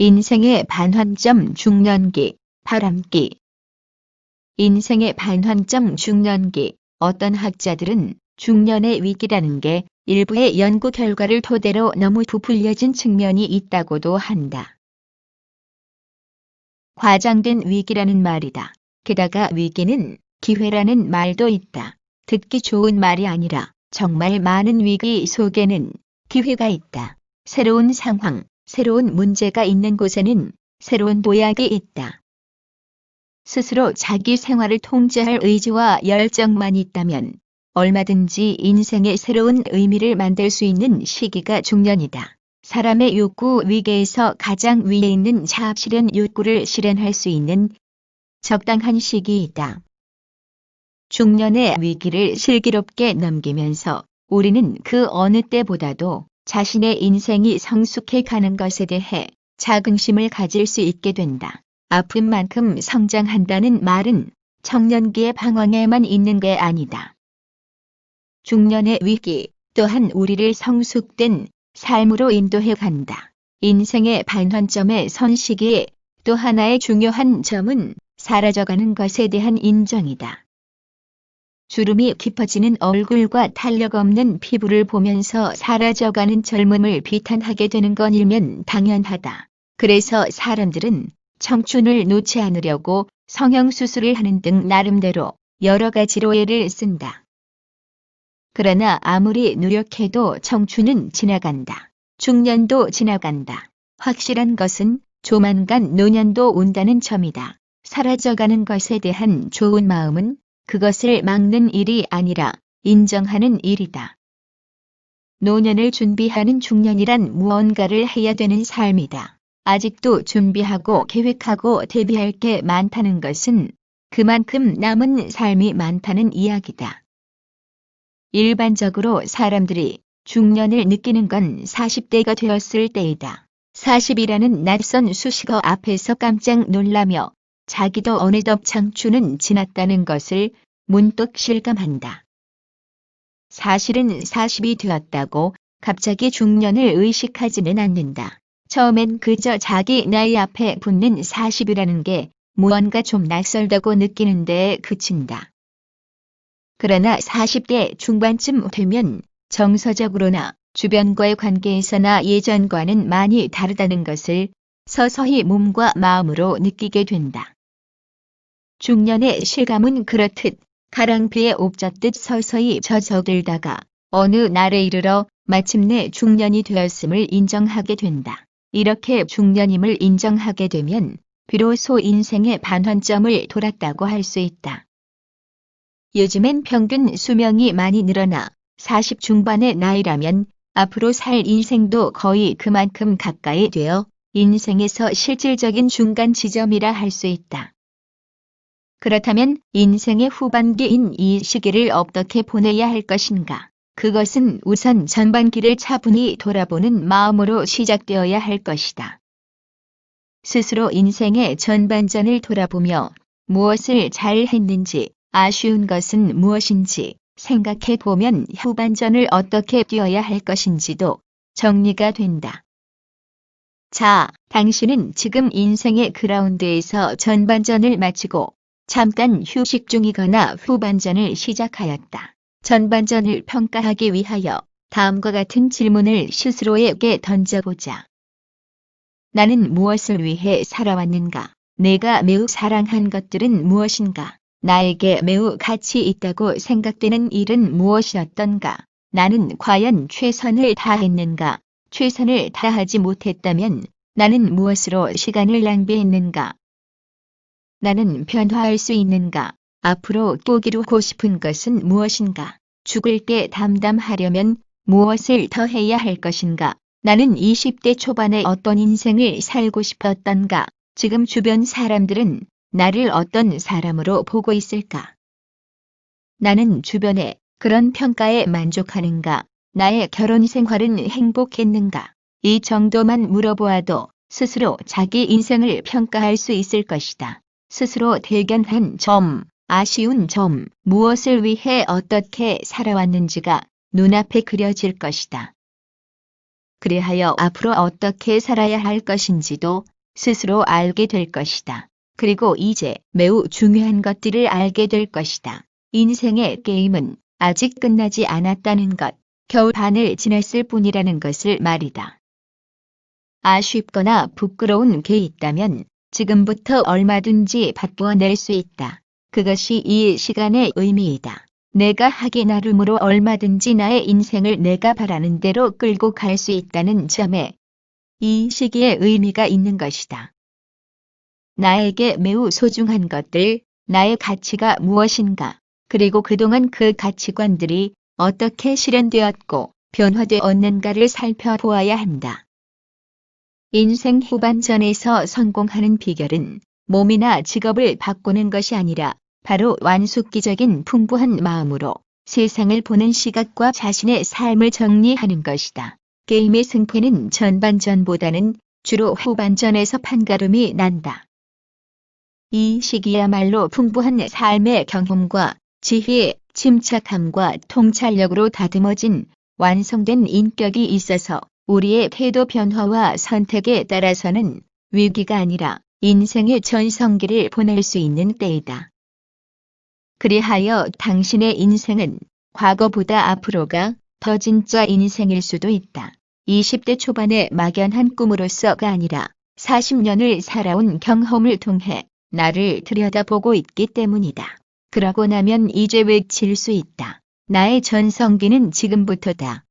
인생의 반환점 중년기, 바람기. 인생의 반환점 중년기. 어떤 학자들은 중년의 위기라는 게 일부의 연구 결과를 토대로 너무 부풀려진 측면이 있다고도 한다. 과장된 위기라는 말이다. 게다가 위기는 기회라는 말도 있다. 듣기 좋은 말이 아니라 정말 많은 위기 속에는 기회가 있다. 새로운 상황, 새로운 문제가 있는 곳에는 새로운 도약이 있다. 스스로 자기 생활을 통제할 의지와 열정만 있다면 얼마든지 인생의 새로운 의미를 만들 수 있는 시기가 중년이다. 사람의 욕구 위계에서 가장 위에 있는 자아실현 욕구를 실현할 수 있는 적당한 시기이다. 중년의 위기를 슬기롭게 넘기면서 우리는 그 어느 때보다도 자신의 인생이 성숙해 가는 것에 대해 자긍심을 가질 수 있게 된다. 아픈 만큼 성장한다는 말은 청년기의 방황에만 있는 게 아니다. 중년의 위기 또한 우리를 성숙된 삶으로 인도해 간다. 인생의 반환점에 선 시기에 또 하나의 중요한 점은 사라져가는 것에 대한 인정이다. 주름이 깊어지는 얼굴과 탄력 없는 피부를 보면서 사라져가는 젊음을 비탄하게 되는 건 일면 당연하다. 그래서 사람들은 청춘을 놓지 않으려고 성형수술을 하는 등 나름대로 여러 가지로 애를 쓴다. 그러나 아무리 노력해도 청춘은 지나간다. 중년도 지나간다. 확실한 것은 조만간 노년도 온다는 점이다. 사라져가는 것에 대한 좋은 마음은 그것을 막는 일이 아니라 인정하는 일이다. 노년을 준비하는 중년이란 무언가를 해야 되는 삶이다. 아직도 준비하고 계획하고 대비할 게 많다는 것은 그만큼 남은 삶이 많다는 이야기다. 일반적으로 사람들이 중년을 느끼는 건 40대가 되었을 때이다. 40이라는 낯선 수식어 앞에서 깜짝 놀라며 자기도 어느덧 청춘은 지났다는 것을 문득 실감한다. 사실은 40이 되었다고 갑자기 중년을 의식하지는 않는다. 처음엔 그저 자기 나이 앞에 붙는 40이라는 게 무언가 좀 낯설다고 느끼는 데에 그친다. 그러나 40대 중반쯤 되면 정서적으로나 주변과의 관계에서나 예전과는 많이 다르다는 것을 서서히 몸과 마음으로 느끼게 된다. 중년의 실감은 그렇듯 가랑비에 옵젓듯 서서히 젖어들다가 어느 날에 이르러 마침내 중년이 되었음을 인정하게 된다. 이렇게 중년임을 인정하게 되면 비로소 인생의 반환점을 돌았다고 할 수 있다. 요즘엔 평균 수명이 많이 늘어나 40 중반의 나이라면 앞으로 살 인생도 거의 그만큼 가까이 되어 인생에서 실질적인 중간 지점이라 할 수 있다. 그렇다면 인생의 후반기인 이 시기를 어떻게 보내야 할 것인가? 그것은 우선 전반기를 차분히 돌아보는 마음으로 시작되어야 할 것이다. 스스로 인생의 전반전을 돌아보며 무엇을 잘 했는지, 아쉬운 것은 무엇인지 생각해 보면 후반전을 어떻게 뛰어야 할 것인지도 정리가 된다. 자, 당신은 지금 인생의 그라운드에서 전반전을 마치고 잠깐 휴식 중이거나 후반전을 시작하였다. 전반전을 평가하기 위하여 다음과 같은 질문을 스스로에게 던져보자. 나는 무엇을 위해 살아왔는가? 내가 매우 사랑한 것들은 무엇인가? 나에게 매우 가치 있다고 생각되는 일은 무엇이었던가? 나는 과연 최선을 다했는가? 최선을 다하지 못했다면 나는 무엇으로 시간을 낭비했는가? 나는 변화할 수 있는가? 앞으로 꼭 이루고 싶은 것은 무엇인가? 죽을 때 담담하려면 무엇을 더 해야 할 것인가? 나는 20대 초반에 어떤 인생을 살고 싶었던가? 지금 주변 사람들은 나를 어떤 사람으로 보고 있을까? 나는 주변의 그런 평가에 만족하는가? 나의 결혼 생활은 행복했는가? 이 정도만 물어보아도 스스로 자기 인생을 평가할 수 있을 것이다. 스스로 대견한 점, 아쉬운 점, 무엇을 위해 어떻게 살아왔는지가 눈앞에 그려질 것이다. 그리하여 앞으로 어떻게 살아야 할 것인지도 스스로 알게 될 것이다. 그리고 이제 매우 중요한 것들을 알게 될 것이다. 인생의 게임은 아직 끝나지 않았다는 것, 겨우 반을 지났을 뿐이라는 것을 말이다. 아쉽거나 부끄러운 게 있다면 지금부터 얼마든지 바꾸어낼 수 있다. 그것이 이 시간의 의미이다. 내가 하기 나름으로 얼마든지 나의 인생을 내가 바라는 대로 끌고 갈 수 있다는 점에 이 시기에 의미가 있는 것이다. 나에게 매우 소중한 것들, 나의 가치가 무엇인가, 그리고 그동안 그 가치관들이 어떻게 실현되었고 변화되었는가를 살펴보아야 한다. 인생 후반전에서 성공하는 비결은 몸이나 직업을 바꾸는 것이 아니라 바로 완숙기적인 풍부한 마음으로 세상을 보는 시각과 자신의 삶을 정리하는 것이다. 게임의 승패는 전반전보다는 주로 후반전에서 판가름이 난다. 이 시기야말로 풍부한 삶의 경험과 지혜, 침착함과 통찰력으로 다듬어진 완성된 인격이 있어서 우리의 태도 변화와 선택에 따라서는 위기가 아니라 인생의 전성기를 보낼 수 있는 때이다. 그리하여 당신의 인생은 과거보다 앞으로가 더 진짜 인생일 수도 있다. 20대 초반의 막연한 꿈으로서가 아니라 40년을 살아온 경험을 통해 나를 들여다보고 있기 때문이다. 그러고 나면 이제 외칠 수 있다. 나의 전성기는 지금부터다.